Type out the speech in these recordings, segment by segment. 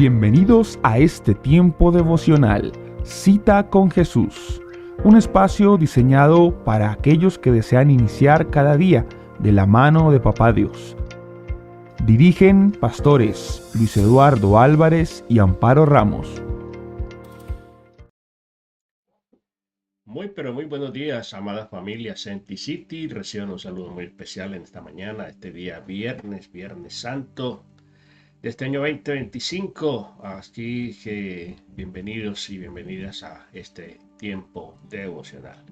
Bienvenidos a este tiempo devocional, Cita con Jesús, un espacio diseñado para aquellos que desean iniciar cada día de la mano de Papá Dios. Dirigen pastores Luis Eduardo Álvarez y Amparo Ramos. Muy buenos días, amada familia Senti City. Reciban un saludo muy especial en esta mañana, este día viernes Santo de este año 2025. Así que bienvenidos y bienvenidas a este tiempo devocional.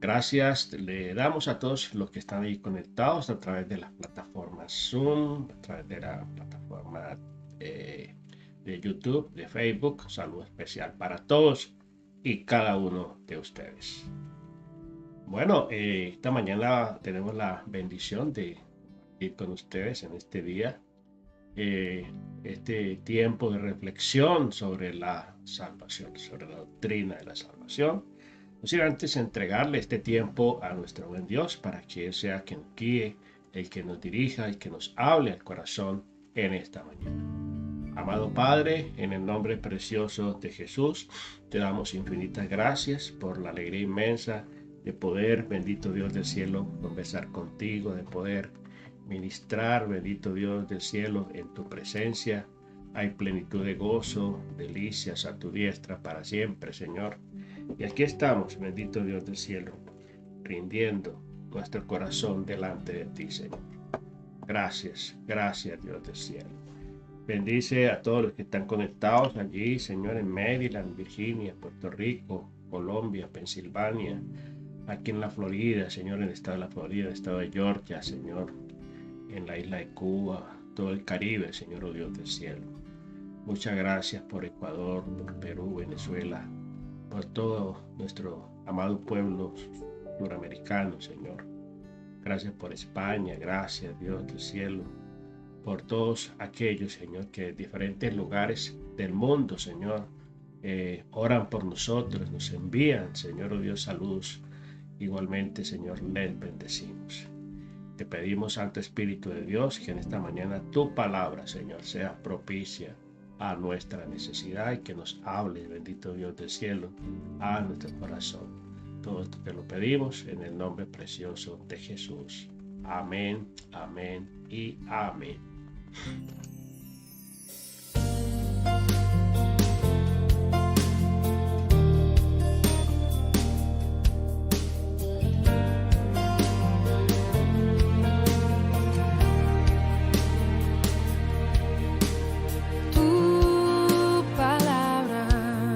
Gracias le damos a todos los que están ahí conectados a través de las plataformas Zoom, a través de la plataforma de YouTube, de Facebook. Saludo especial para todos y cada uno de ustedes. Bueno, esta mañana tenemos la bendición de ir con ustedes en este día, este tiempo de reflexión sobre la salvación, sobre la doctrina de la salvación. No sin antes entregarle este tiempo a nuestro buen Dios para que Él sea quien nos guíe, el que nos dirija y que nos hable al corazón en esta mañana. Amado Padre, en el nombre precioso de Jesús, te damos infinitas gracias por la alegría inmensa de poder, bendito Dios del cielo, conversar contigo, de poder ministrar, bendito Dios del cielo, en tu presencia. Hay plenitud de gozo, delicias a tu diestra para siempre, Señor. Y aquí estamos, bendito Dios del cielo, rindiendo nuestro corazón delante de ti, Señor. Gracias, gracias Dios del cielo. Bendice a todos los que están conectados allí, Señor, en Maryland, Virginia, Puerto Rico, Colombia, Pensilvania, aquí en la Florida, Señor, en el estado de la Florida, el estado de Georgia, Señor, en la isla de Cuba, todo el Caribe, Señor, oh Dios del cielo. Muchas gracias por Ecuador, por Perú, Venezuela, por todo nuestro amado pueblo suramericano, Señor. Gracias por España, gracias, Dios del cielo, por todos aquellos, Señor, que en diferentes lugares del mundo, Señor, oran por nosotros, nos envían, Señor, oh Dios, saludos. Igualmente, Señor, les bendecimos. Te pedimos, Santo Espíritu de Dios, que en esta mañana tu palabra, Señor, sea propicia a nuestra necesidad y que nos hable, bendito Dios del cielo, a nuestro corazón. Todo esto te lo pedimos en el nombre precioso de Jesús. Amén, amén y amén. Tu palabra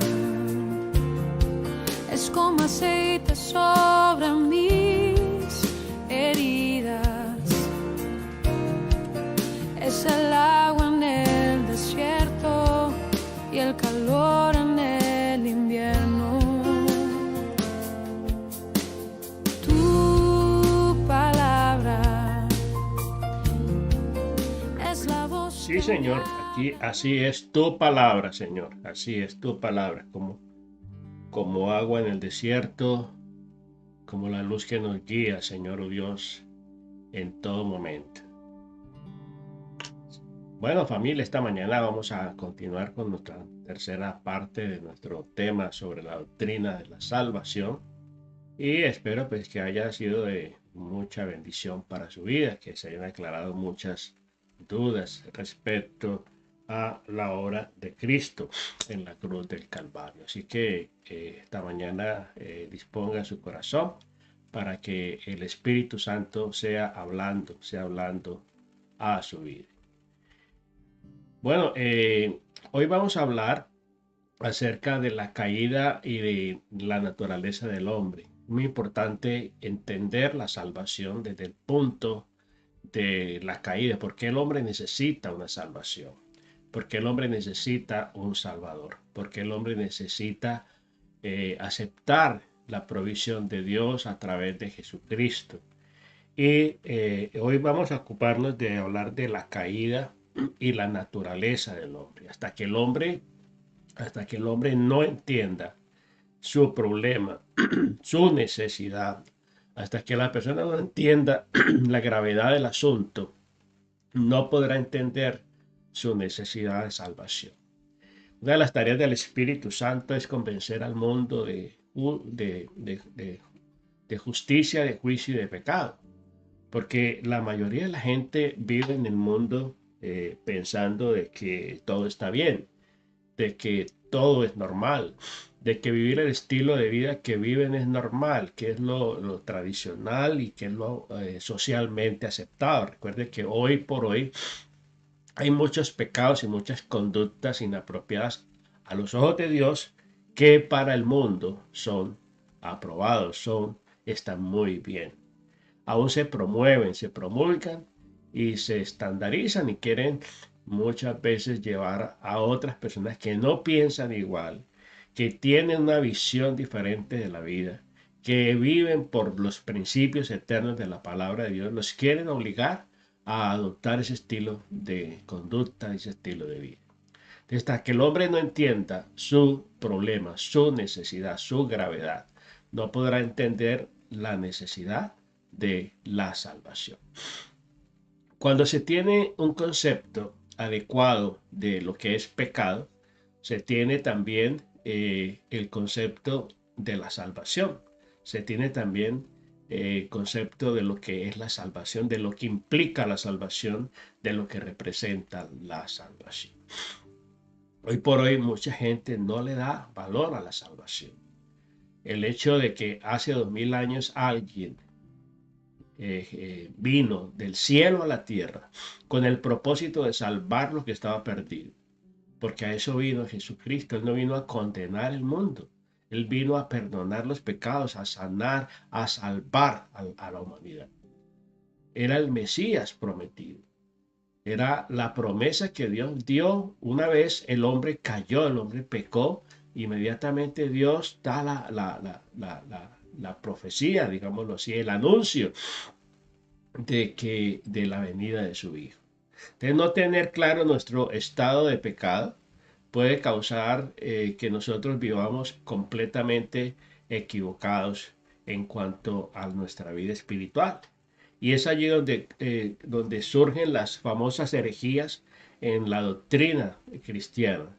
es como aceite sobre mis heridas. Es el agua en el desierto y el calor en el invierno. Tu palabra es la voz. Sí, Señor, aquí así es tu palabra, Señor. Así es tu palabra, como agua en el desierto, como la luz que nos guía, Señor, oh Dios, en todo momento. Bueno, familia, esta mañana vamos a continuar con nuestra tercera parte de nuestro tema sobre la doctrina de la salvación y espero pues que haya sido de mucha bendición para su vida, que se hayan aclarado muchas dudas respecto a la obra de Cristo en la cruz del Calvario. Así que esta mañana disponga su corazón para que el Espíritu Santo sea hablando a su vida. Bueno, hoy vamos a hablar acerca de la caída y de la naturaleza del hombre. Muy importante entender la salvación desde el punto de la caída, porque el hombre necesita una salvación, porque el hombre necesita un salvador, porque el hombre necesita aceptar la provisión de Dios a través de Jesucristo. Y hoy vamos a ocuparnos de hablar de la caída y la naturaleza del hombre, hasta que el hombre no entienda su problema, su necesidad, hasta que la persona no entienda la gravedad del asunto, no podrá entender su necesidad de salvación. Una de las tareas del Espíritu Santo es convencer al mundo de justicia, de juicio y de pecado. Porque la mayoría de la gente vive en el mundo pensando de que todo está bien, de que todo es normal, de que vivir el estilo de vida que viven es normal, que es lo tradicional y que es lo socialmente aceptado. Recuerde que hoy por hoy hay muchos pecados y muchas conductas inapropiadas a los ojos de Dios que para el mundo son aprobados, están muy bien. Aún se promueven, se promulgan y se estandarizan y quieren muchas veces llevar a otras personas que no piensan igual, que tienen una visión diferente de la vida, que viven por los principios eternos de la palabra de Dios, los quieren obligar a adoptar ese estilo de conducta, ese estilo de vida. Hasta que el hombre no entienda su problema, su necesidad, su gravedad, no podrá entender la necesidad de la salvación. Cuando se tiene un concepto adecuado de lo que es pecado, se tiene también el concepto de la salvación. Se tiene también el concepto de lo que es la salvación, de lo que implica la salvación, de lo que representa la salvación. Hoy por hoy mucha gente no le da valor a la salvación. El hecho de que hace 2000 años alguien vino del cielo a la tierra con el propósito de salvar lo que estaba perdido. Porque a eso vino Jesucristo. Él no vino a condenar el mundo. Él vino a perdonar los pecados, a sanar, a salvar a la humanidad. Era el Mesías prometido. Era la promesa que Dios dio. Una vez el hombre cayó, el hombre pecó, inmediatamente Dios da la profecía, digámoslo así, el anuncio de la venida de su Hijo. De no tener claro nuestro estado de pecado puede causar que nosotros vivamos completamente equivocados en cuanto a nuestra vida espiritual. Y es allí donde surgen las famosas herejías en la doctrina cristiana,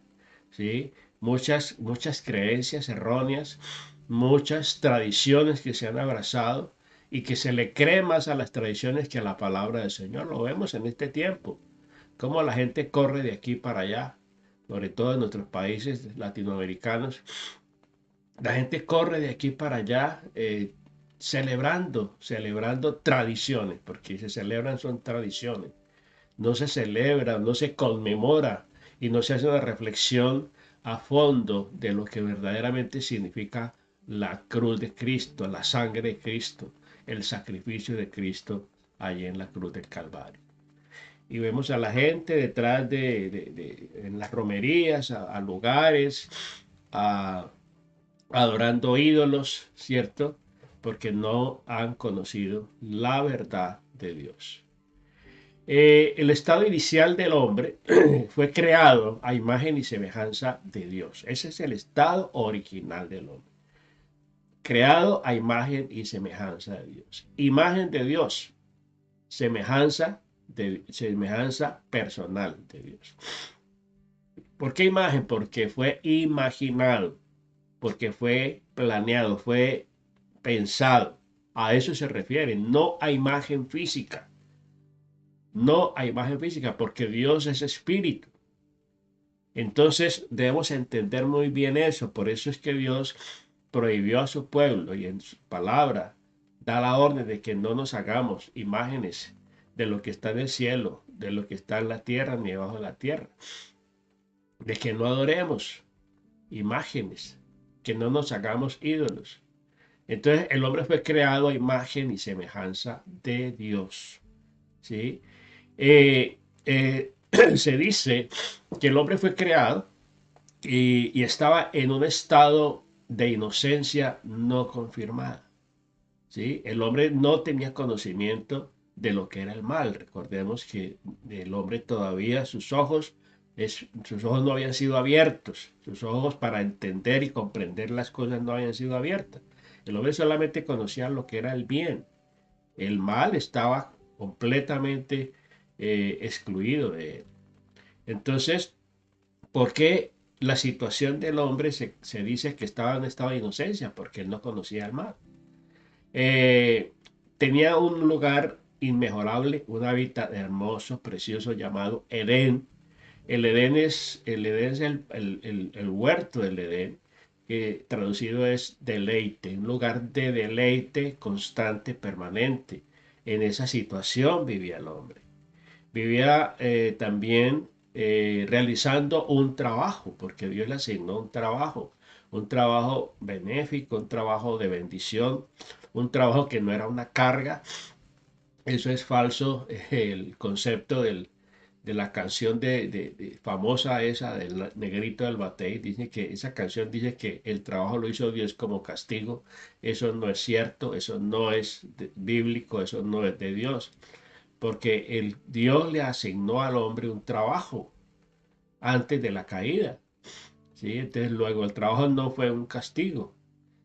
¿sí? Muchas creencias erróneas, muchas tradiciones que se han abrazado y que se le cree más a las tradiciones que a la palabra del Señor. Lo vemos en este tiempo, cómo la gente corre de aquí para allá, sobre todo en nuestros países latinoamericanos. La gente corre de aquí para allá celebrando tradiciones, porque se celebran son tradiciones. No se celebra, no se conmemora y no se hace una reflexión a fondo de lo que verdaderamente significa la cruz de Cristo, la sangre de Cristo, el sacrificio de Cristo allí en la cruz del Calvario. Y vemos a la gente detrás en las romerías, a lugares, adorando ídolos, ¿cierto? Porque no han conocido la verdad de Dios. El estado inicial del hombre fue creado a imagen y semejanza de Dios. Ese es el estado original del hombre. Creado a imagen y semejanza de Dios. Imagen de Dios, semejanza personal de Dios. ¿Por qué imagen? Porque fue imaginado, porque fue planeado, fue pensado. A eso se refiere, no a imagen física. No a imagen física, porque Dios es espíritu. Entonces debemos entender muy bien eso. Por eso es que Dios prohibió a su pueblo y en su palabra da la orden de que no nos hagamos imágenes de lo que está en el cielo, de lo que está en la tierra, ni debajo de la tierra. De que no adoremos imágenes, que no nos hagamos ídolos. Entonces el hombre fue creado a imagen y semejanza de Dios. ¿Sí? Se dice que el hombre fue creado y estaba en un estado de inocencia no confirmada. ¿Sí? El hombre no tenía conocimiento de lo que era el mal. Recordemos que el hombre todavía, sus ojos no habían sido abiertos, sus ojos para entender y comprender las cosas no habían sido abiertas. El hombre solamente conocía lo que era el bien. El mal estaba completamente excluido de él. Entonces, ¿por qué la situación del hombre se dice que estaba en estado de inocencia? Porque él no conocía el mal. Eh, Tenía un lugar inmejorable, un hábitat hermoso, precioso llamado Edén. El Edén es el huerto del Edén, que traducido es deleite, un lugar de deleite constante, permanente. En esa situación vivía el hombre. Vivía también realizando un trabajo, porque Dios le asignó un trabajo benéfico, un trabajo de bendición, un trabajo que no era una carga. Eso es falso, el concepto de la canción famosa esa del negrito del batey. Dice que esa canción dice que el trabajo lo hizo Dios como castigo. Eso no es cierto, eso no es bíblico, eso no es de Dios, porque Dios le asignó al hombre un trabajo antes de la caída, ¿sí? Entonces luego el trabajo no fue un castigo,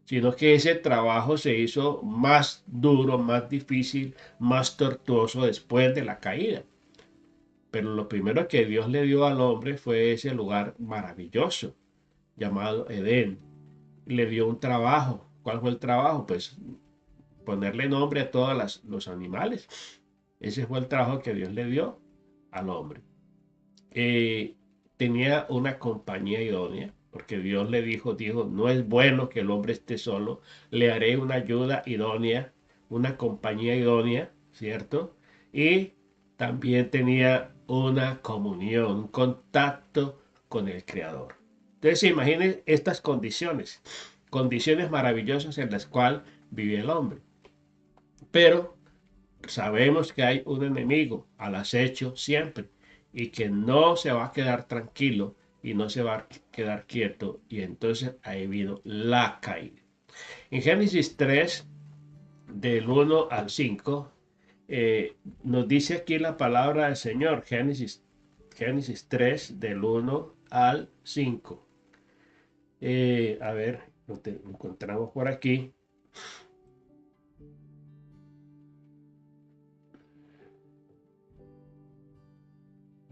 sino que ese trabajo se hizo más duro, más difícil, más tortuoso después de la caída. Pero lo primero que Dios le dio al hombre fue ese lugar maravilloso llamado Edén. Le dio un trabajo. ¿Cuál fue el trabajo? Pues ponerle nombre a todos los animales. Ese fue el trabajo que Dios le dio al hombre. Eh, Tenía una compañía idónea, porque Dios le dijo, no es bueno que el hombre esté solo, le haré una ayuda idónea, una compañía idónea, ¿cierto? Y también tenía una comunión, un contacto con el Creador. Entonces, imaginen estas condiciones maravillosas en las cuales vive el hombre. Pero sabemos que hay un enemigo al acecho siempre y que no se va a quedar tranquilo y no se va a quedar quieto, y entonces ahí vino la caída. En Génesis 3, del 1 al 5, nos dice aquí la palabra del Señor. Génesis 3, del 1 al 5. A ver, lo encontramos por aquí.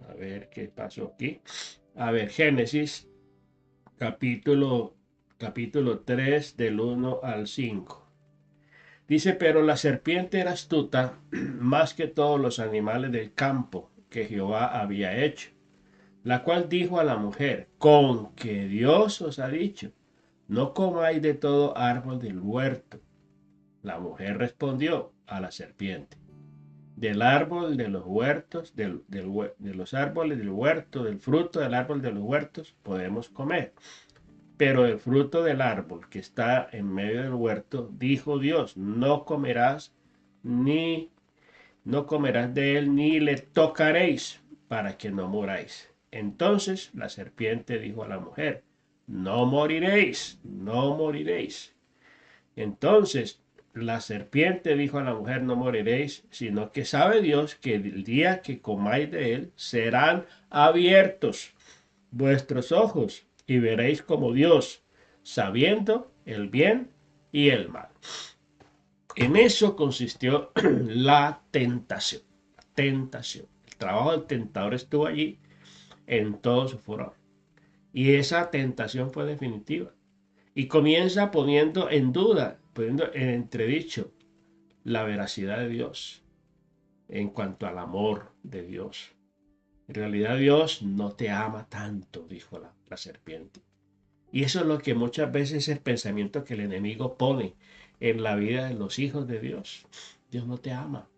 A ver qué pasó aquí. A ver, Génesis capítulo, capítulo 3 del 1 al 5. Dice, pero la serpiente era astuta más que todos los animales del campo que Jehová había hecho, la cual dijo a la mujer, con que Dios os ha dicho, no comáis de todo árbol del huerto. La mujer respondió a la serpiente, del árbol de los huertos, de los árboles del huerto, del fruto del árbol de los huertos, podemos comer. Pero el fruto del árbol que está en medio del huerto, dijo Dios, ni no comerás de él, ni le tocaréis, para que no muráis. Entonces la serpiente dijo a la mujer, no moriréis, no moriréis. Entonces la serpiente dijo a la mujer, no moriréis, sino que sabe Dios que el día que comáis de él serán abiertos vuestros ojos y veréis como Dios, sabiendo el bien y el mal. En eso consistió la tentación. La tentación. El trabajo del tentador estuvo allí en todo su furor. Y esa tentación fue definitiva. Y comienza poniendo en duda, poniendo en entredicho la veracidad de Dios en cuanto al amor de Dios. En realidad Dios no te ama tanto, dijo la serpiente. Y eso es lo que muchas veces es el pensamiento que el enemigo pone en la vida de los hijos de Dios. Dios no te ama.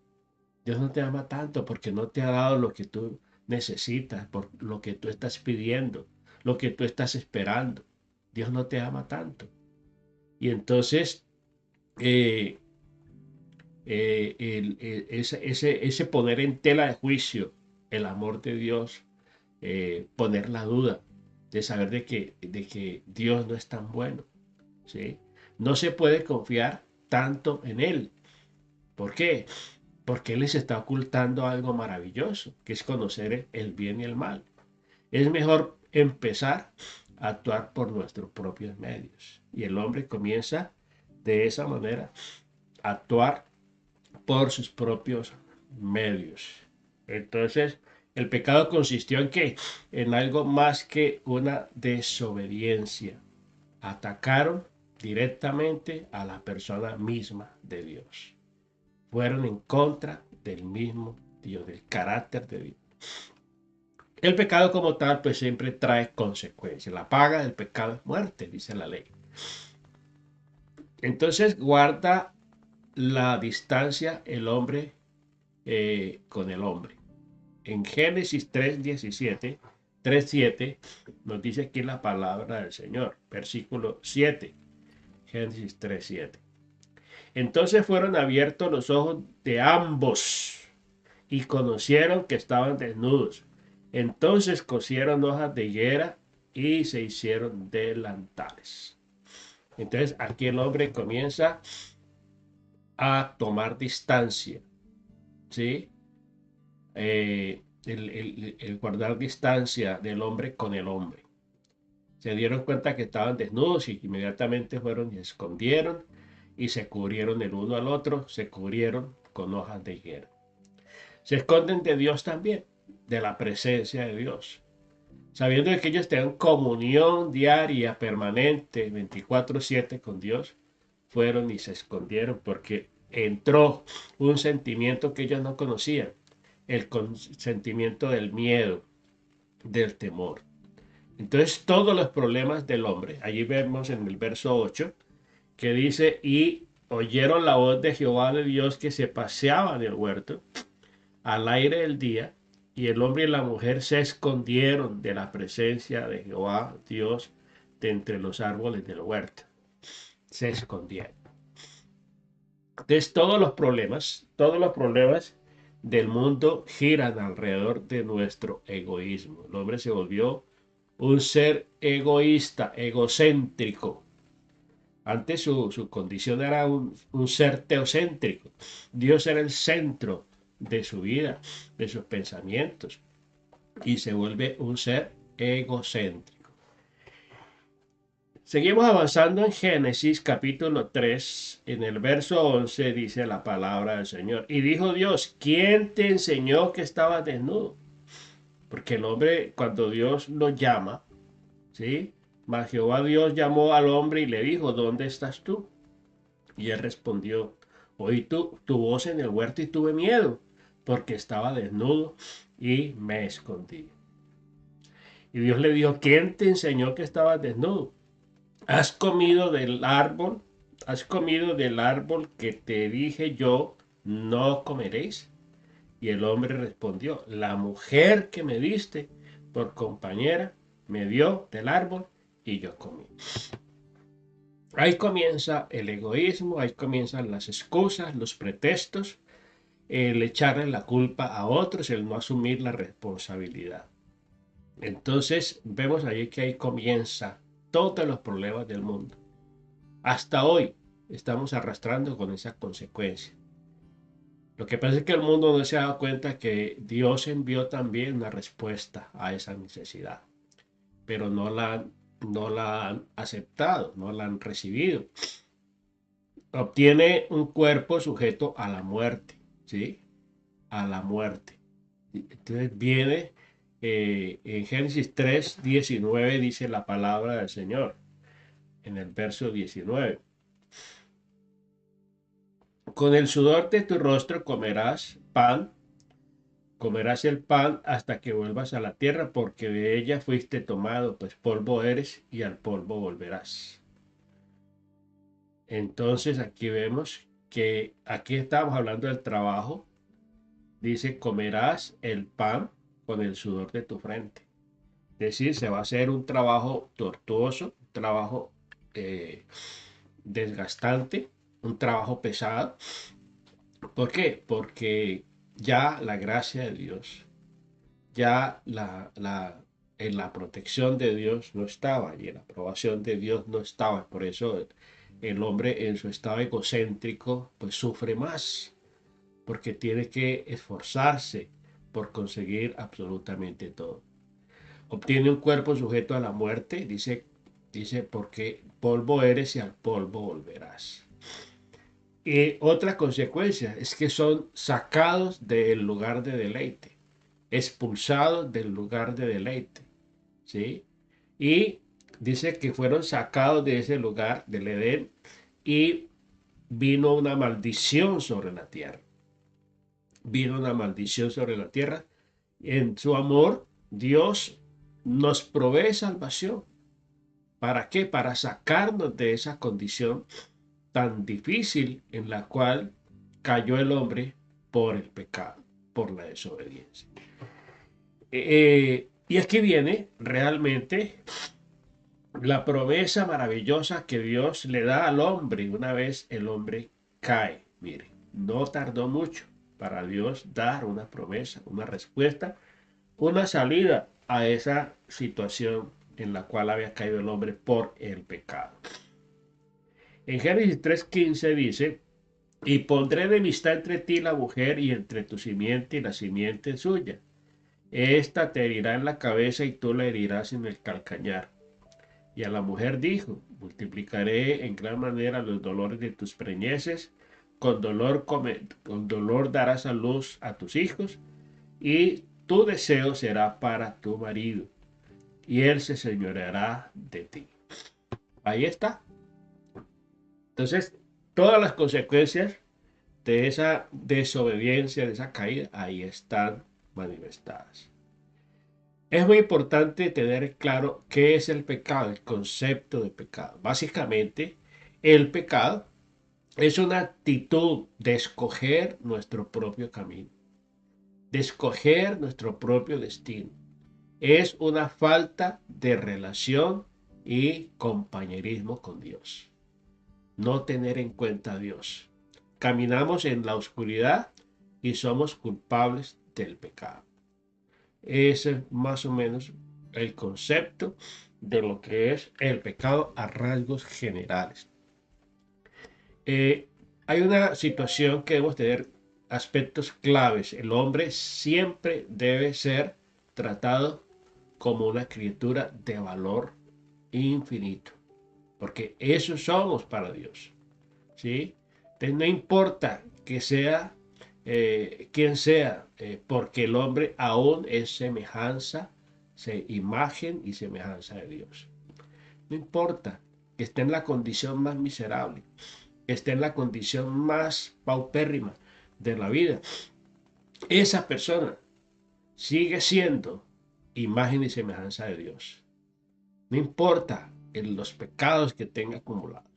Dios no te ama tanto porque no te ha dado lo que tú necesitas, por lo que tú estás pidiendo, lo que tú estás esperando. Dios no te ama tanto. Y entonces, eh, ese poner en tela de juicio el amor de Dios, poner la duda de saber de que Dios no es tan bueno, ¿sí? No se puede confiar tanto en Él. ¿Por qué? Porque Él les está ocultando algo maravilloso, que es conocer el bien y el mal. Es mejor empezar a actuar por nuestros propios medios. Y el hombre comienza de esa manera a actuar por sus propios medios. Entonces, El pecado consistió en qué? En algo más que una desobediencia. Atacaron directamente a la persona misma de Dios. Fueron en contra del mismo Dios, del carácter de Dios. El pecado como tal, pues siempre trae consecuencias. La paga del pecado es muerte, dice la ley. Entonces guarda la distancia el hombre con el hombre. En Génesis 3:17, 3:7 nos dice aquí la palabra del Señor, versículo 7, Génesis 3:7. Entonces fueron abiertos los ojos de ambos y conocieron que estaban desnudos. Entonces cosieron hojas de higuera y se hicieron delantales. Entonces aquí el hombre comienza a tomar distancia, ¿sí? El guardar distancia del hombre con el hombre. Se dieron cuenta que estaban desnudos y inmediatamente fueron y se escondieron y se cubrieron el uno al otro, se cubrieron con hojas de higuera. Se esconden de Dios también, de la presencia de Dios, sabiendo que ellos tenían comunión diaria, permanente, 24/7 con Dios, fueron y se escondieron porque entró un sentimiento que ellos no conocían, el sentimiento del miedo, del temor. Entonces todos los problemas del hombre, allí vemos en el verso 8, que dice, y oyeron la voz de Jehová de Dios que se paseaba en el huerto al aire del día, y el hombre y la mujer se escondieron de la presencia de Jehová Dios de entre los árboles del huerto. Se escondieron. Entonces todos los problemas del mundo giran alrededor de nuestro egoísmo. El hombre se volvió un ser egoísta, egocéntrico. Antes su condición era un ser teocéntrico. Dios era el centro de su vida, de sus pensamientos, y se vuelve un ser egocéntrico. Seguimos avanzando en Génesis capítulo 3, en el verso 11 dice la palabra del Señor. Y dijo Dios, ¿quién te enseñó que estabas desnudo? Porque el hombre, cuando Dios lo llama, ¿sí? Mas Jehová Dios llamó al hombre y le dijo, ¿dónde estás tú? Y él respondió, oí tu voz en el huerto y tuve miedo, porque estaba desnudo y me escondí. Y Dios le dijo, ¿quién te enseñó que estabas desnudo? ¿Has comido del árbol? ¿Has comido del árbol que te dije yo, no comeréis? Y el hombre respondió, la mujer que me diste por compañera me dio del árbol y yo comí. Ahí comienza el egoísmo, ahí comienzan las excusas, los pretextos, el echarle la culpa a otros, el no asumir la responsabilidad. Entonces vemos allí que ahí comienza todos los problemas del mundo. Hasta hoy estamos arrastrando con esa consecuencia. Lo que pasa es que el mundo no se ha dado cuenta que Dios envió también una respuesta a esa necesidad, pero no la han aceptado, no la han recibido. Obtiene un cuerpo sujeto a la muerte, ¿sí? A la muerte. Entonces viene en Génesis 3:19 dice la palabra del Señor, en el verso 19. Con el sudor de tu rostro comerás el pan hasta que vuelvas a la tierra, porque de ella fuiste tomado, pues polvo eres y al polvo volverás. Entonces aquí vemos que aquí estamos hablando del trabajo. Dice, comerás el pan con el sudor de tu frente. Es decir, se va a hacer un trabajo tortuoso, un trabajo desgastante, un trabajo pesado. ¿Por qué? Porque ya la gracia de Dios, ya en la protección de Dios no estaba y en la aprobación de Dios no estaba. Por eso el hombre en su estado egocéntrico pues sufre más, porque tiene que esforzarse por conseguir absolutamente todo. Obtiene un cuerpo sujeto a la muerte, dice porque polvo eres y al polvo volverás. Y otra consecuencia es que son sacados del lugar de deleite. expulsados del lugar de deleite, ¿sí? Y dice que fueron sacados de ese lugar del Edén y vino una maldición sobre la tierra. Vino una maldición sobre la tierra. En su amor, Dios nos provee salvación. ¿Para qué? Para sacarnos de esa condición tan difícil en la cual cayó el hombre por el pecado, por la desobediencia. Y aquí viene realmente la promesa maravillosa que Dios le da al hombre una vez el hombre cae. Mire, no tardó mucho para Dios dar una promesa, una respuesta, una salida a esa situación en la cual había caído el hombre por el pecado. En Génesis 3:15 dice, y pondré enemistad entre ti y la mujer, y entre tu simiente y la simiente suya. Esta te herirá en la cabeza y tú la herirás en el calcañar. Y a la mujer dijo, multiplicaré en gran manera los dolores de tus preñeces, con dolor darás a luz a tus hijos, y tu deseo será para tu marido, y él se señoreará de ti. Ahí está. Entonces, todas las consecuencias de esa desobediencia, de esa caída, ahí están manifestadas. Es muy importante tener claro qué es el pecado, el concepto de pecado. Básicamente, el pecado es una actitud de escoger nuestro propio camino, de escoger nuestro propio destino. Es una falta de relación y compañerismo con Dios. No tener en cuenta a Dios. Caminamos en la oscuridad y somos culpables del pecado. Ese es más o menos el concepto de lo que es el pecado a rasgos generales. Hay una situación que debemos tener aspectos claves. El hombre siempre debe ser tratado como una criatura de valor infinito, porque eso somos para Dios, ¿sí? Entonces no importa que sea quien sea, porque el hombre aún es imagen y semejanza de Dios. No importa que esté en la condición más miserable, que esté en la condición más paupérrima de la vida, esa persona sigue siendo imagen y semejanza de Dios. No importa los pecados que tenga acumulados,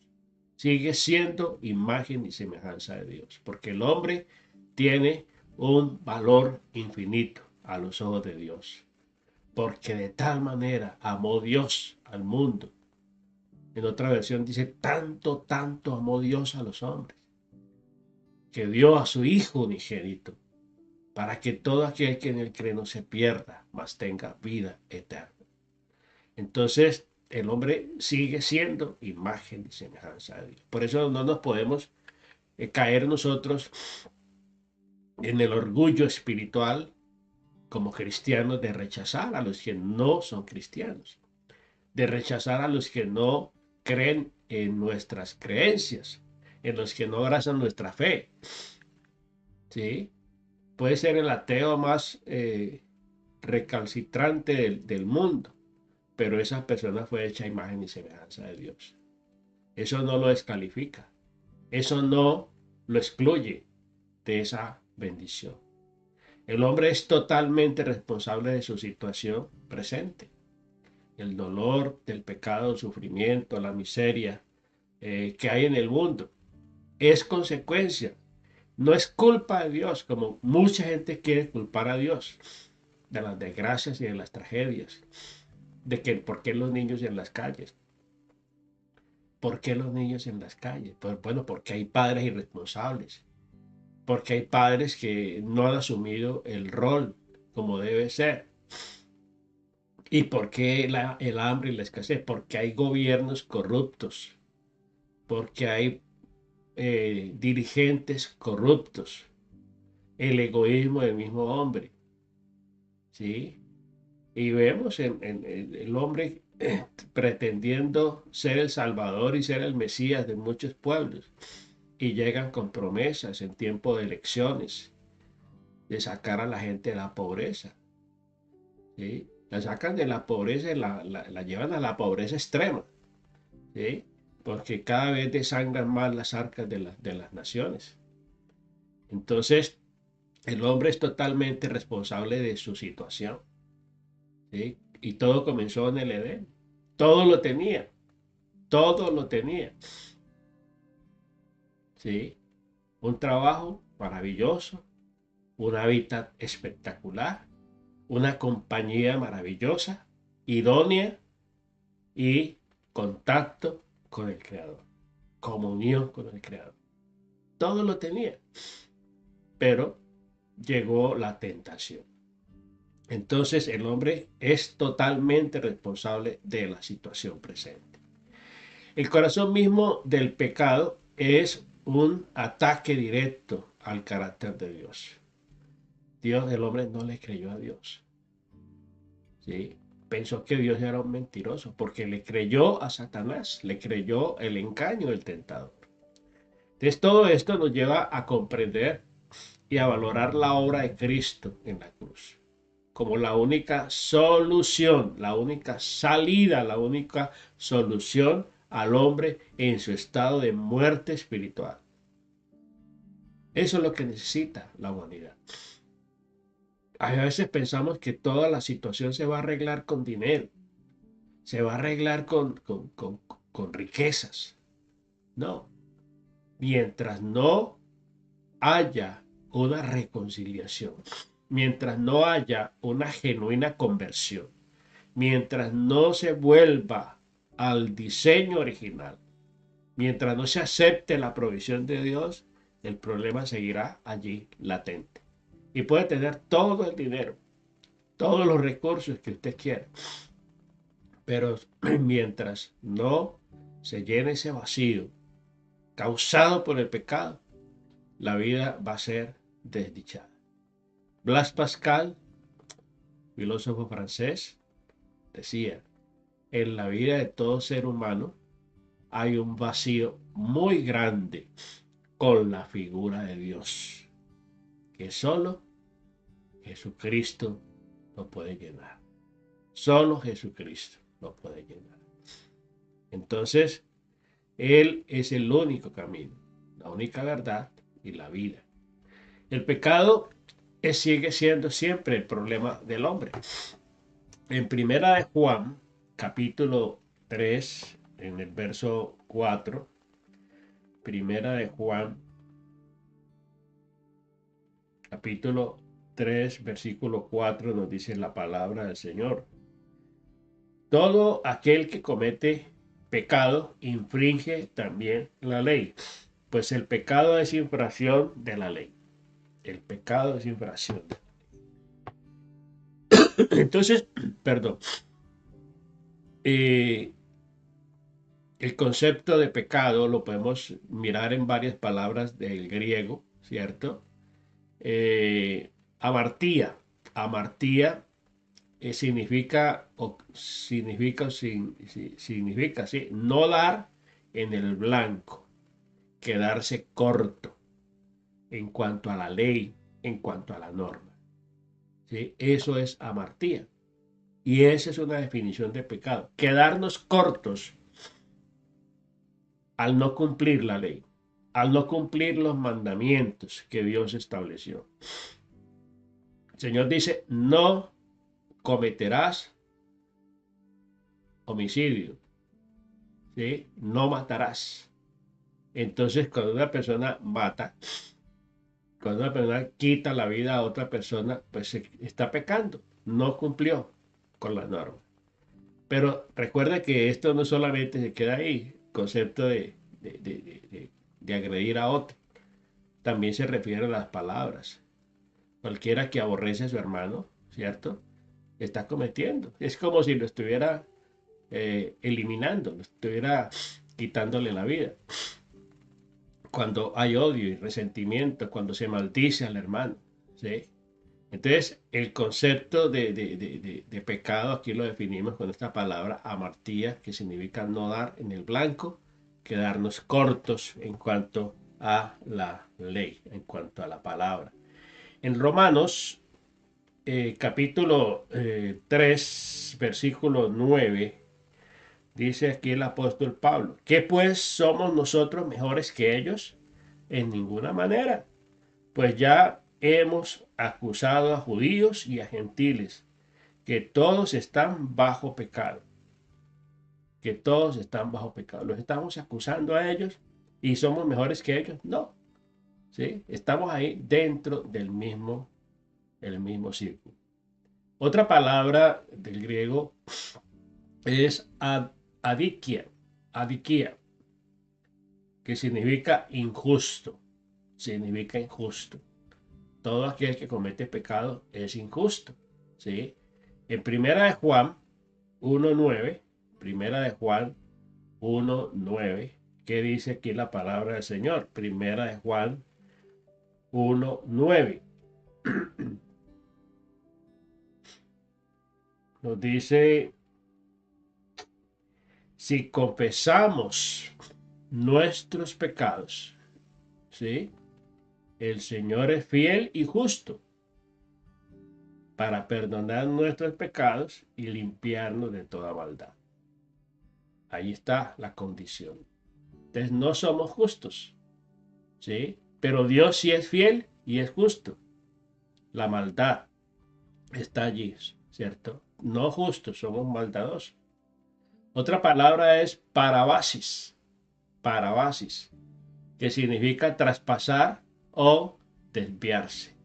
sigue siendo imagen y semejanza de Dios, porque el hombre tiene un valor infinito a los ojos de Dios, porque de tal manera amó Dios al mundo. En otra versión dice, tanto amó Dios a los hombres, que dio a su Hijo unigénito, para que todo aquel que en él cree no se pierda, mas tenga vida eterna. Entonces, el hombre sigue siendo imagen y semejanza de Dios. Por eso no nos podemos caer nosotros en el orgullo espiritual como cristianos de rechazar a los que no son cristianos, de rechazar a los que no creen en nuestras creencias, en los que no abrazan nuestra fe. ¿Sí? Puede ser el ateo más recalcitrante del mundo, pero esa persona fue hecha imagen y semejanza de Dios. Eso no lo descalifica, eso no lo excluye de esa bendición. El hombre es totalmente responsable de su situación presente. El dolor del pecado, el sufrimiento, la miseria que hay en el mundo es consecuencia. No es culpa de Dios, como mucha gente quiere culpar a Dios de las desgracias y de las tragedias. De que por qué los niños en las calles. ¿Por qué los niños en las calles? Pues bueno, porque hay padres irresponsables. Porque hay padres que no han asumido el rol como debe ser. ¿Y por qué el hambre y la escasez? Porque hay gobiernos corruptos. Porque hay dirigentes corruptos. El egoísmo del mismo hombre. ¿Sí? Y vemos el hombre pretendiendo ser el Salvador y ser el Mesías de muchos pueblos. Y llegan con promesas en tiempo de elecciones, de sacar a la gente de la pobreza, ¿sí? La sacan de la pobreza y la llevan a la pobreza extrema, ¿sí? Porque cada vez desangran más las arcas de las naciones. Entonces, el hombre es totalmente responsable de su situación, ¿sí? Y todo comenzó en el Edén. Todo lo tenía, todo lo tenía, ¿sí? Un trabajo maravilloso, un hábitat espectacular, una compañía maravillosa, idónea y contacto con el Creador, comunión con el Creador. Todo lo tenía, pero llegó la tentación. Entonces el hombre es totalmente responsable de la situación presente. El corazón mismo del pecado es un ataque directo al carácter de Dios. El hombre no le creyó a Dios, ¿sí? Pensó que Dios era un mentiroso porque le creyó a Satanás, le creyó el engaño del tentador. Entonces todo esto nos lleva a comprender y a valorar la obra de Cristo en la cruz como la única solución, la única salida, la única solución al hombre en su estado de muerte espiritual. Eso es lo que necesita la humanidad. A veces pensamos que toda la situación se va a arreglar con dinero, se va a arreglar con riquezas. No, mientras no haya una reconciliación, mientras no haya una genuina conversión, mientras no se vuelva al diseño original, mientras no se acepte la provisión de Dios, el problema seguirá allí latente. Y puede tener todo el dinero, todos los recursos que usted quiera, pero mientras no se llene ese vacío causado por el pecado, la vida va a ser desdichada. Blaise Pascal, filósofo francés, decía, en la vida de todo ser humano hay un vacío muy grande con la figura de Dios, que solo Jesucristo lo puede llenar. Solo Jesucristo lo puede llenar. Entonces, Él es el único camino, la única verdad y la vida. El pecado sigue siendo siempre el problema del hombre. En primera de Juan, capítulo 3, en el verso 4, primera de Juan, capítulo 3, versículo 4, nos dice la palabra del Señor. Todo aquel que comete pecado infringe también la ley, pues el pecado es infracción de la ley. El pecado es infracción. Entonces, perdón, el concepto de pecado lo podemos mirar en varias palabras del griego, ¿cierto? Amartía. Amartía significa, ¿sí? No dar en el blanco, quedarse corto en cuanto a la ley, en cuanto a la norma, ¿sí? Eso es amartía. Y esa es una definición de pecado. Quedarnos cortos al no cumplir la ley, al no cumplir los mandamientos que Dios estableció. El Señor dice, no cometerás homicidio, ¿sí? No matarás. Entonces, cuando una persona mata, cuando una persona quita la vida a otra persona, pues está pecando, no cumplió con la norma. Pero recuerda que esto no solamente se queda ahí, concepto de agredir a otro, también se refiere a las palabras. Cualquiera que aborrece a su hermano, ¿cierto? Está cometiendo. Es como si lo estuviera eliminando, lo estuviera quitándole la vida. Cuando hay odio y resentimiento, cuando se maldice al hermano, ¿sí? Entonces, el concepto de pecado aquí lo definimos con esta palabra amartía, que significa no dar en el blanco, quedarnos cortos en cuanto a la ley, en cuanto a la palabra. En Romanos capítulo 3, versículo 9, dice aquí el apóstol Pablo: ¿qué pues somos nosotros mejores que ellos? En ninguna manera, pues ya hemos acusado a judíos y a gentiles, que todos están bajo pecado, que todos están bajo pecado. ¿Los estamos acusando a ellos y somos mejores que ellos? No, ¿sí? Estamos ahí dentro del mismo círculo. Otra palabra del griego es adikia, adikia, que significa injusto. Todo aquel que comete pecado es injusto, ¿sí? En Primera de Juan 1:9, Primera de Juan 1:9, ¿qué dice aquí la palabra del Señor? Primera de Juan 1:9. Nos dice: si confesamos nuestros pecados, ¿sí? El Señor es fiel y justo para perdonar nuestros pecados y limpiarnos de toda maldad. Ahí está la condición. Entonces no somos justos, ¿sí? Pero Dios sí es fiel y es justo. La maldad está allí, ¿cierto? No justos, somos maldadosos. Otra palabra es parabasis, parabasis, que significa traspasar o desviarse,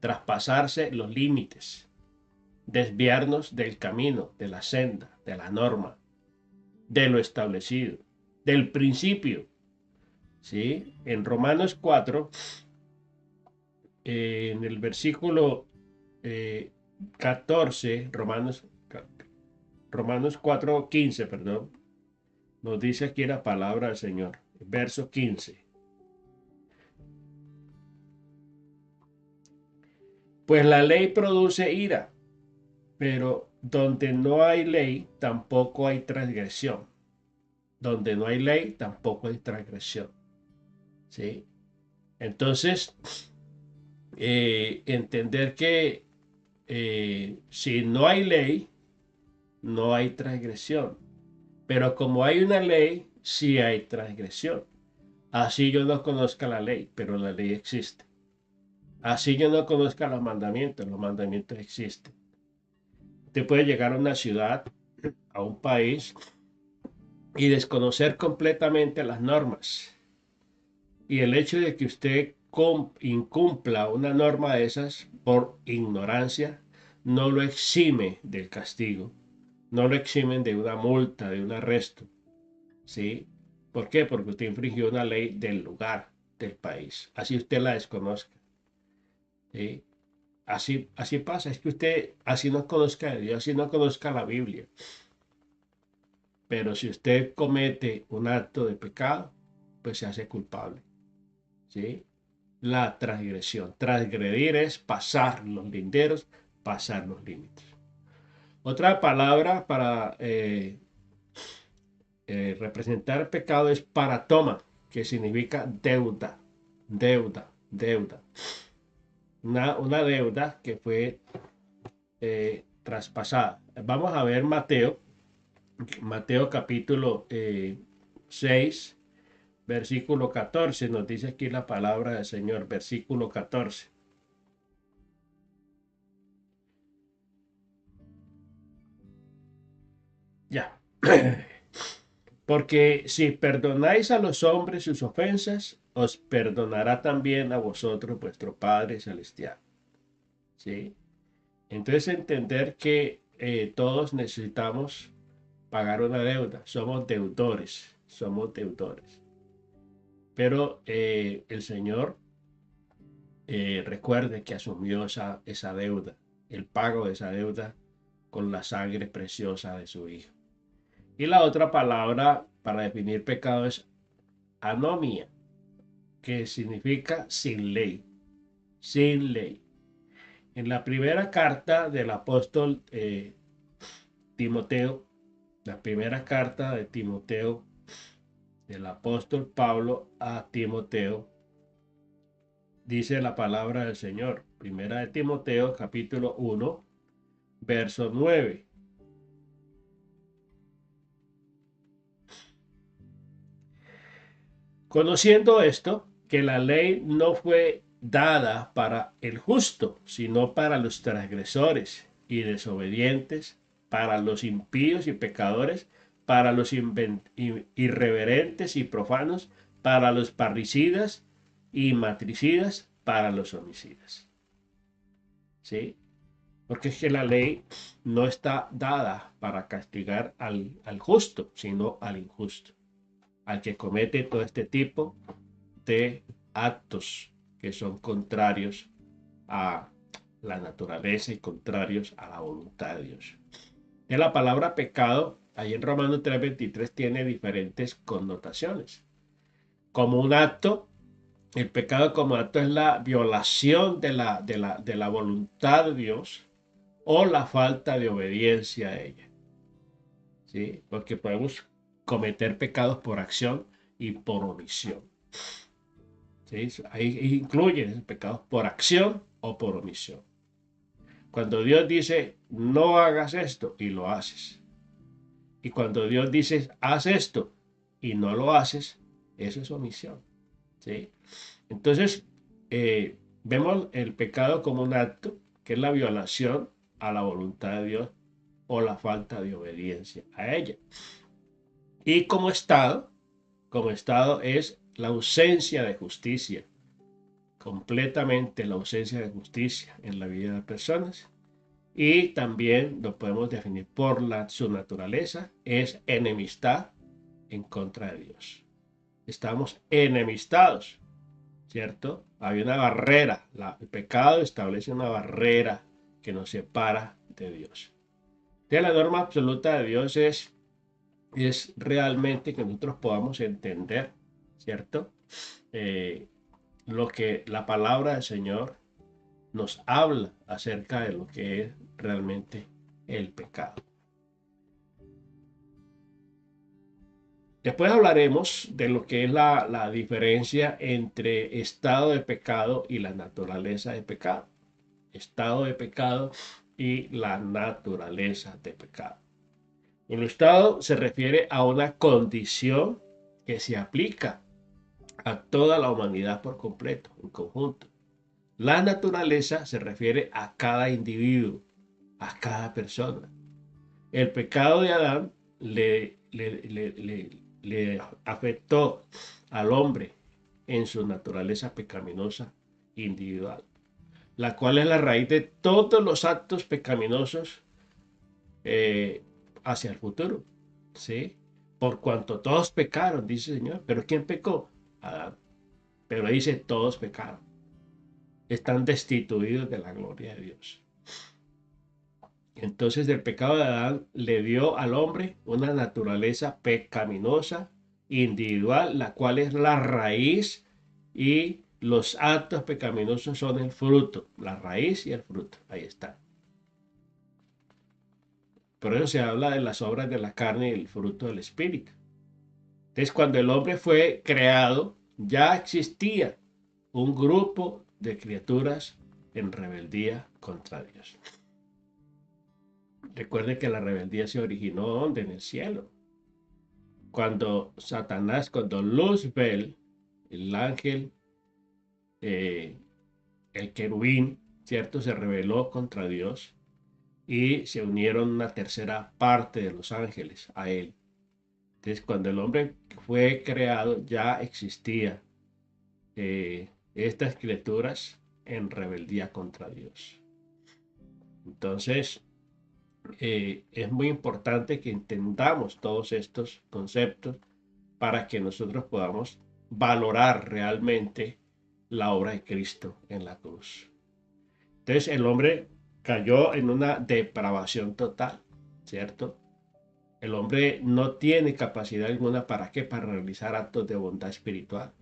traspasarse los límites, desviarnos del camino, de la senda, de la norma, de lo establecido, del principio. ¿Sí? En Romanos 4, en el versículo 14, Romanos 4:15, perdón, nos dice aquí la palabra del Señor, verso 15. Pues la ley produce ira, pero donde no hay ley, tampoco hay transgresión. Donde no hay ley, tampoco hay transgresión. ¿Sí? Entonces, entender que si no hay ley, no hay transgresión. Pero como hay una ley, sí hay transgresión. Así yo no conozca la ley, pero la ley existe. Así yo no conozca los mandamientos existen. Usted puede llegar a una ciudad, a un país, y desconocer completamente las normas. Y el hecho de que usted incumpla una norma de esas por ignorancia, no lo exime del castigo, no lo eximen de una multa, de un arresto, ¿sí? ¿Por qué? Porque usted infringió una ley del lugar, del país, así usted la desconozca, ¿sí? Así pasa, es que usted así no conozca a Dios, así no conozca la Biblia. Pero si usted comete un acto de pecado, pues se hace culpable, ¿sí? La transgresión. Transgredir es pasar los linderos, pasar los límites. Otra palabra para representar pecado es paratoma, que significa deuda, deuda. Una deuda que fue traspasada. Vamos a ver Mateo capítulo 6, versículo 14. Nos dice aquí la palabra del Señor, versículo 14. Ya. Porque si perdonáis a los hombres sus ofensas, os perdonará también a vosotros vuestro Padre Celestial. ¿Sí? Entonces entender que todos necesitamos pagar una deuda. Somos deudores, somos deudores. Pero el Señor recuerde que asumió esa deuda, el pago de esa deuda con la sangre preciosa de su Hijo. Y la otra palabra para definir pecado es anomia, que significa sin ley, sin ley. En la primera carta del apóstol Timoteo, la primera carta de Timoteo, del apóstol Pablo a Timoteo, dice la palabra del Señor. Primera de Timoteo, capítulo 1, verso 9. Conociendo esto, que la ley no fue dada para el justo, sino para los transgresores y desobedientes, para los impíos y pecadores, para los irreverentes y profanos, para los parricidas y matricidas, para los homicidas. ¿Sí? Porque es que la ley no está dada para castigar al justo, sino al injusto, al que comete todo este tipo de actos que son contrarios a la naturaleza y contrarios a la voluntad de Dios. De la palabra pecado, ahí en Romanos 3:23 tiene diferentes connotaciones. Como un acto, el pecado como acto es la violación de la voluntad de Dios o la falta de obediencia a ella. ¿Sí? Porque podemos cometer pecados por acción y por omisión. ¿Sí? Ahí incluyen pecados por acción o por omisión. Cuando Dios dice, no hagas esto, y lo haces. Y cuando Dios dice, haz esto, y no lo haces, eso es omisión. ¿Sí? Entonces, vemos el pecado como un acto, que es la violación a la voluntad de Dios o la falta de obediencia a ella. Y como estado es la ausencia de justicia, completamente la ausencia de justicia en la vida de las personas. Y también lo podemos definir por su naturaleza, es enemistad en contra de Dios. Estamos enemistados, ¿cierto? Hay una barrera, el pecado establece una barrera que nos separa de Dios. Entonces, la norma absoluta de Dios es realmente que nosotros podamos entender, ¿cierto? Lo que la palabra del Señor nos habla acerca de lo que es realmente el pecado. Después hablaremos de lo que es la diferencia entre estado de pecado y la naturaleza de pecado. Estado de pecado y la naturaleza de pecado. El estado se refiere a una condición que se aplica a toda la humanidad por completo, en conjunto. La naturaleza se refiere a cada individuo, a cada persona. El pecado de Adán le afectó al hombre en su naturaleza pecaminosa individual, la cual es la raíz de todos los actos pecaminosos hacia el futuro, ¿sí? Por cuanto todos pecaron, dice el Señor. ¿Pero quién pecó? Adán. Pero dice, todos pecaron. Están destituidos de la gloria de Dios. Entonces el pecado de Adán le dio al hombre una naturaleza pecaminosa, individual, la cual es la raíz, y los actos pecaminosos son el fruto, la raíz y el fruto. Ahí está. Por eso se habla de las obras de la carne y el fruto del espíritu. Entonces, cuando el hombre fue creado, ya existía un grupo de criaturas en rebeldía contra Dios. Recuerden que la rebeldía se originó ¿dónde? En el cielo. Cuando Satanás, cuando Luzbel, el ángel, el querubín, ¿cierto? Se rebeló contra Dios y se unieron una tercera parte de los ángeles a él. Entonces, cuando el hombre fue creado, ya existía estas criaturas en rebeldía contra Dios. Entonces, es muy importante que entendamos todos estos conceptos para que nosotros podamos valorar realmente la obra de Cristo en la cruz. Entonces, el hombre cayó en una depravación total, ¿cierto? El hombre no tiene capacidad alguna ¿para qué? Para realizar actos de bondad espiritual,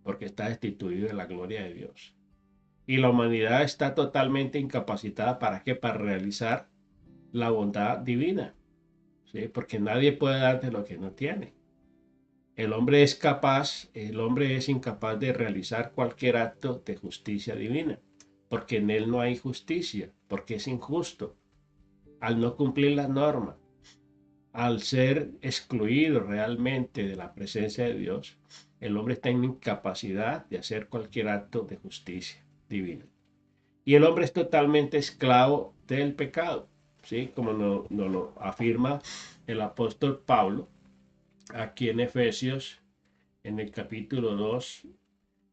porque está destituido de la gloria de Dios. Y la humanidad está totalmente incapacitada ¿para qué? Para realizar la bondad divina, ¿sí? Porque nadie puede darte lo que no tiene. El hombre es incapaz de realizar cualquier acto de justicia divina, porque en él no hay justicia, porque es injusto. Al no cumplir las normas, al ser excluido realmente de la presencia de Dios, el hombre está en incapacidad de hacer cualquier acto de justicia divina. Y el hombre es totalmente esclavo del pecado, ¿sí? Como nos lo afirma el apóstol Pablo aquí en Efesios, en el capítulo 2,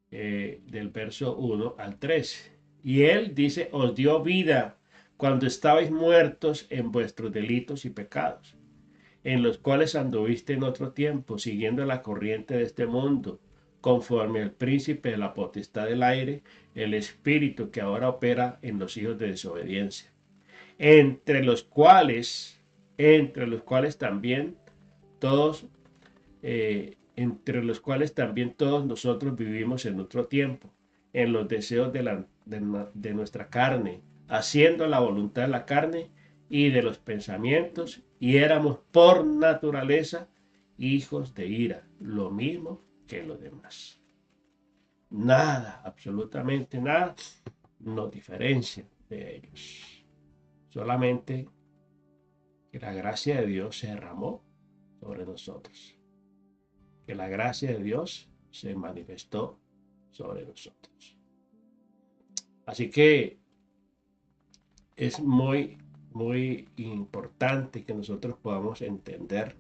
del verso 1 al 3. Y él dice, os dio vida cuando estabais muertos en vuestros delitos y pecados, en los cuales anduviste en otro tiempo, siguiendo la corriente de este mundo, conforme al príncipe de la potestad del aire, el espíritu que ahora opera en los hijos de desobediencia, entre los cuales también todos, nosotros vivimos en otro tiempo, en los deseos de nuestra carne, haciendo la voluntad de la carne y de los pensamientos, y éramos por naturaleza hijos de ira, lo mismo que los demás. Nada, absolutamente nada, nos diferencia de ellos. Solamente que la gracia de Dios se derramó sobre nosotros. Que la gracia de Dios se manifestó sobre nosotros. Así que es muy, muy importante que nosotros podamos entender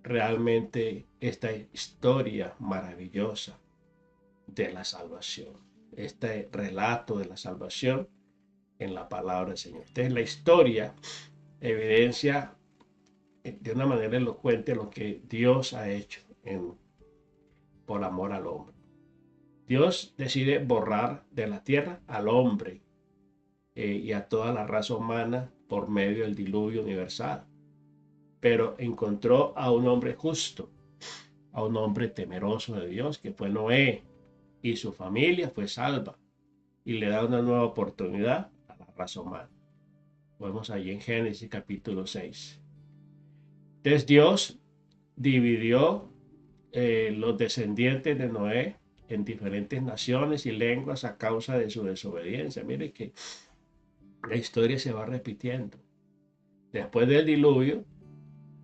realmente esta historia maravillosa de la salvación, este relato de la salvación en la palabra del Señor. Entonces la historia evidencia de una manera elocuente lo que Dios ha hecho por amor al hombre. Dios decide borrar de la tierra al hombre y a toda la raza humana por medio del diluvio universal. Pero encontró a un hombre justo, a un hombre temeroso de Dios, que fue Noé, y su familia fue salva, y le da una nueva oportunidad a la raza humana. Vemos allí en Génesis capítulo 6. Entonces Dios dividió los descendientes de Noé en diferentes naciones y lenguas a causa de su desobediencia. Mire que la historia se va repitiendo. Después del diluvio,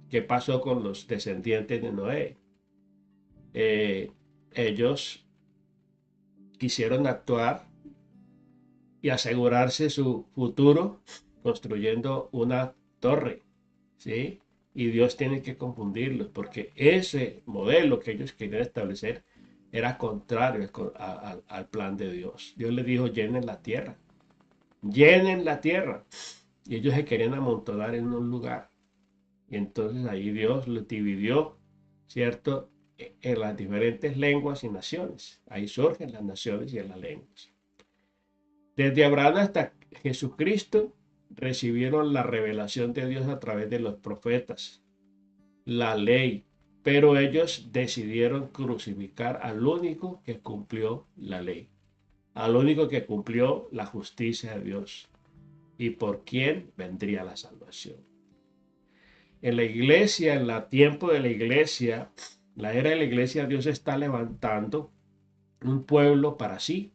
¿qué pasó con los descendientes de Noé? Ellos quisieron actuar y asegurarse su futuro construyendo una torre, ¿sí? Y Dios tiene que confundirlos porque ese modelo que ellos querían establecer era contrario al plan de Dios. Dios les dijo, llenen la tierra. Llenen la tierra. Y ellos se querían amontonar en un lugar. Y entonces ahí Dios los dividió, ¿cierto?, en las diferentes lenguas y naciones. Ahí surgen las naciones y en las lenguas. Desde Abraham hasta Jesucristo recibieron la revelación de Dios a través de los profetas, la ley, pero ellos decidieron crucificar al único que cumplió la ley, al único que cumplió la justicia de Dios y por quien vendría la salvación. En la iglesia, en el tiempo de la iglesia, la era de la iglesia, Dios está levantando un pueblo para sí,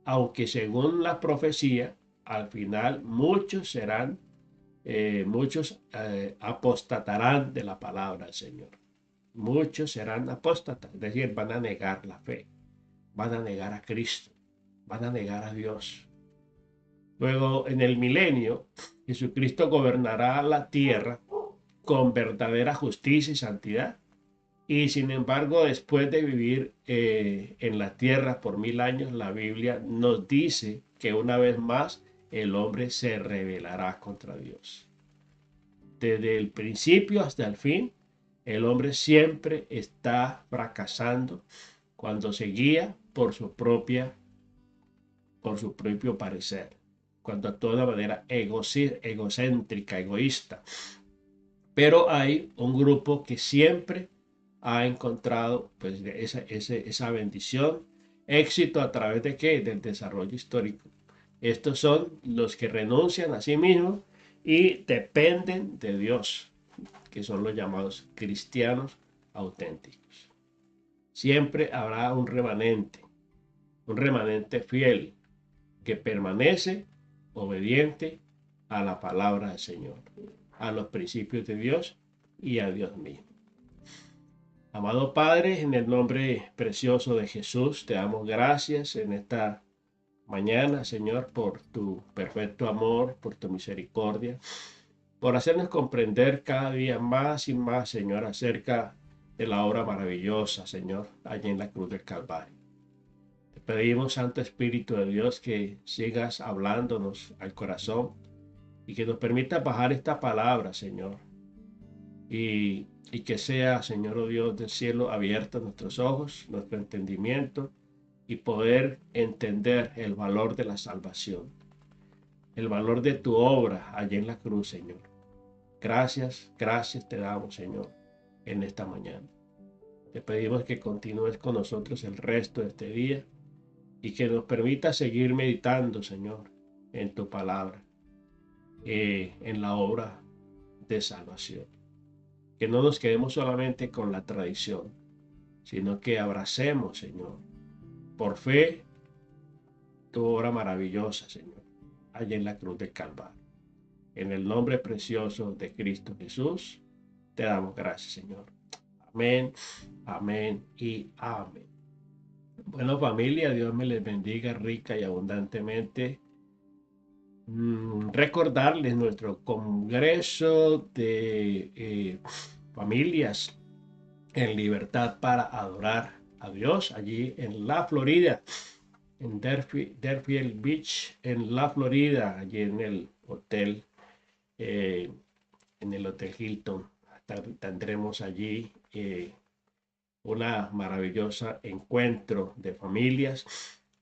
aunque según la profecía, al final muchos apostatarán de la palabra del Señor. Muchos serán apóstatas, es decir, van a negar la fe, van a negar a Cristo, van a negar a Dios. Luego, en el milenio, Jesucristo gobernará la tierra con verdadera justicia y santidad. Y sin embargo, después de vivir en la tierra por 1000 años, la Biblia nos dice que una vez más el hombre se rebelará contra Dios. Desde el principio hasta el fin, el hombre siempre está fracasando cuando se guía por su propio parecer, cuando actúa de manera egocéntrica, egoísta. Pero hay un grupo que siempre ha encontrado pues esa bendición, éxito a través de ¿qué? Del desarrollo histórico. Estos son los que renuncian a sí mismos y dependen de Dios, que son los llamados cristianos auténticos. Siempre habrá un remanente un remanente fiel que permanece obediente a la palabra del Señor, a los principios de Dios y a Dios mismo. Amado Padre, en el nombre precioso de Jesús, te damos gracias en esta mañana, Señor, por tu perfecto amor, por tu misericordia, por hacernos comprender cada día más y más, Señor, acerca de la obra maravillosa, Señor, allí en la cruz del Calvario. Te pedimos, Santo Espíritu de Dios, que sigas hablándonos al corazón y que nos permita bajar esta palabra, Señor, y que sea, Señor, oh Dios del cielo, abiertos nuestros ojos, nuestro entendimiento, y poder entender el valor de la salvación, el valor de tu obra allí en la cruz, Señor. Gracias, gracias te damos, Señor, en esta mañana. Te pedimos que continúes con nosotros el resto de este día y que nos permita seguir meditando, Señor, en tu palabra, en la obra de salvación. Que no nos quedemos solamente con la tradición, sino que abracemos, Señor, por fe, tu obra maravillosa, Señor, allá en la cruz del Calvario. En el nombre precioso de Cristo Jesús, te damos gracias, Señor. Amén, amén y amén. Bueno, familia, Dios me les bendiga rica y abundantemente. Recordarles nuestro congreso de familias en libertad para adorar a Dios allí en la Florida, en Deerfield Beach, en la Florida, allí en el hotel Hilton. Tendremos allí una maravillosa encuentro de familias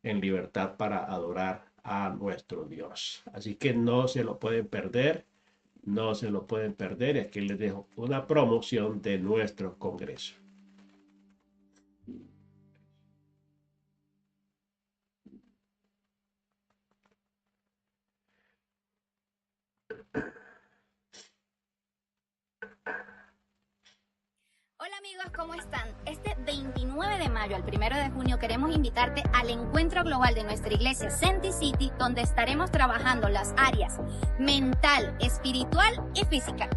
en libertad para adorar a nuestro Dios. Así que no se lo pueden perder, no se lo pueden perder. Y aquí les dejo una promoción de nuestro congreso. Hola amigos, ¿cómo están? Este 29 de mayo al 1 de junio queremos invitarte al encuentro global de nuestra iglesia Senti City, donde estaremos trabajando las áreas mental, espiritual y física.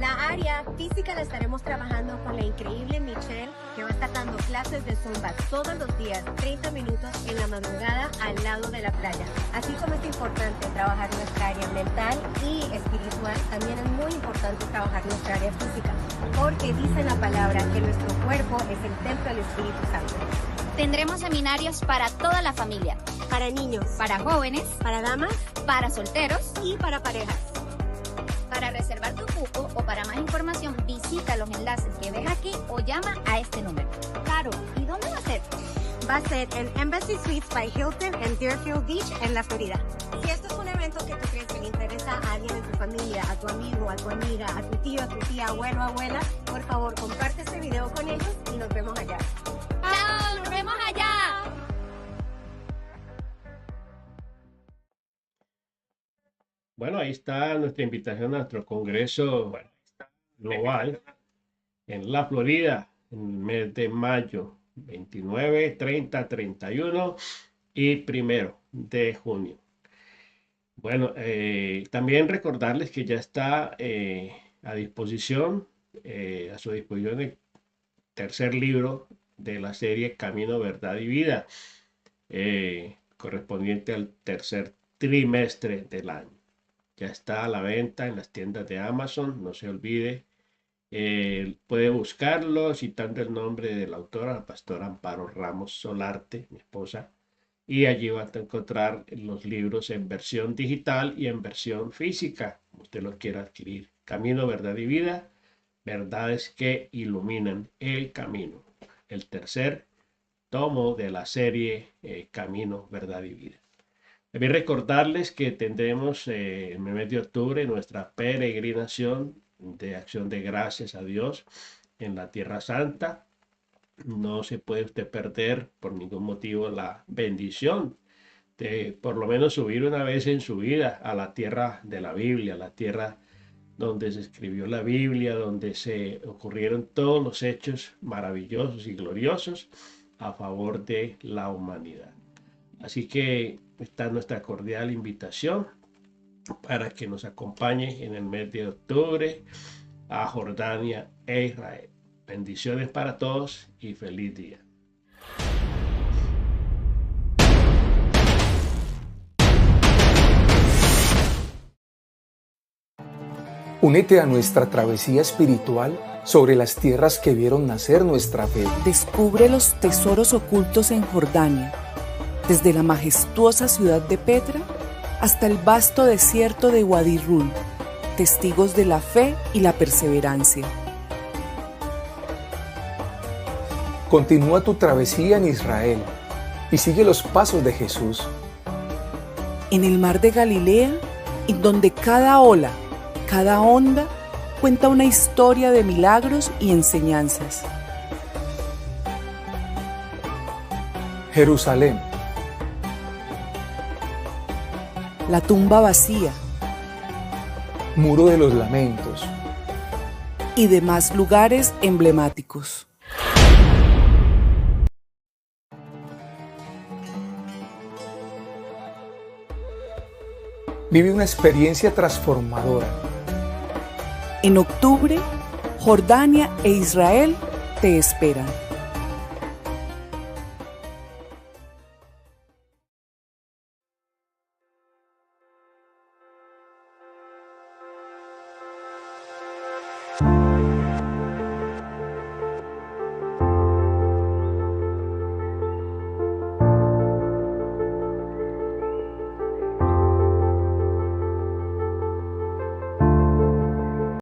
La área física la estaremos trabajando con la increíble Michelle, que va a estar dando clases de Zumba todos los días, 30 minutos en la madrugada al lado de la playa. Así como es importante trabajar nuestra área mental y espiritual, también es muy importante trabajar nuestra área física, porque dice la palabra que nuestro cuerpo es el templo del Espíritu Santo. Tendremos seminarios para toda la familia, para niños, para jóvenes, para damas, para solteros y para parejas. Para reservar tu cupo o para más información, visita los enlaces que ves aquí o llama a este número. Claro, ¿y dónde va a ser? Va a ser en Embassy Suites by Hilton en Deerfield Beach, en la Florida. Si esto es un evento que tú crees que le interesa a alguien de tu familia, a tu amigo, a tu amiga, a tu tío, a tu tía, abuelo, abuela, por favor, comparte este video con ellos y nos vemos allá. ¡Chao! ¡Nos vemos allá! Bueno, ahí está nuestra invitación a nuestro congreso global en la Florida, en el mes de mayo, 29, 30, 31 y 1 de junio. Bueno, también recordarles que ya está a disposición, a su disposición el tercer libro de la serie Camino, Verdad y Vida, correspondiente al tercer trimestre del año. Ya está a la venta en las tiendas de Amazon, no se olvide. Puede buscarlo citando el nombre de la autora, la pastora Amparo Ramos Solarte, mi esposa, y allí va a encontrar los libros en versión digital y en versión física, como usted lo quiera adquirir. Camino, Verdad y Vida, verdades que iluminan el camino. El tercer tomo de la serie Camino, Verdad y Vida. También recordarles que tendremos en el mes de octubre nuestra peregrinación de acción de gracias a Dios en la Tierra Santa. No se puede usted perder por ningún motivo la bendición de por lo menos subir una vez en su vida a la tierra de la Biblia, la tierra donde se escribió la Biblia, donde se ocurrieron todos los hechos maravillosos y gloriosos a favor de la humanidad. Así que está nuestra cordial invitación para que nos acompañe en el mes de octubre a Jordania e Israel. Bendiciones para todos y feliz día. Únete a nuestra travesía espiritual sobre las tierras que vieron nacer nuestra fe. Descubre los tesoros ocultos en Jordania, desde la majestuosa ciudad de Petra hasta el vasto desierto de Wadi Rum, testigos de la fe y la perseverancia. Continúa tu travesía en Israel y sigue los pasos de Jesús. En el mar de Galilea, en donde cada ola, cada onda cuenta una historia de milagros y enseñanzas. Jerusalén. La tumba vacía. Muro de los Lamentos. Y demás lugares emblemáticos. Vive una experiencia transformadora. En octubre, Jordania e Israel te esperan.